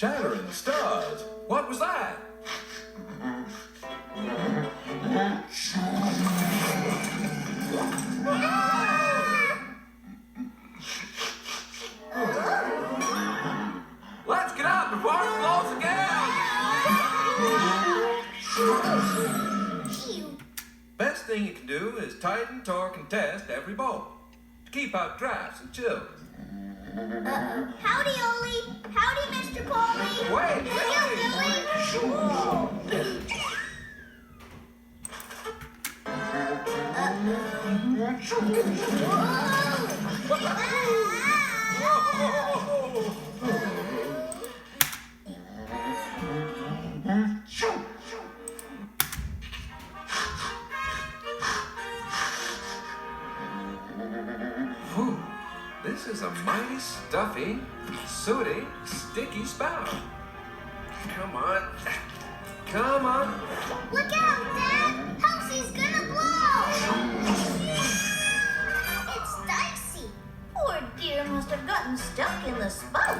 Shattering stars. What was that? Let's get out before it blows again! Best thing you can do is tighten, torque, and test every bolt to keep out drafts and chills. Howdy, Olie. Howdy, Mr. Polie. Wait, Look out, Billy. Whew. This is a mighty stuffy, sooty, sticky spout. Come on. Come on. Look out, Dad. Housey's gonna blow. It's dicey. Poor dear must have gotten stuck in the spout.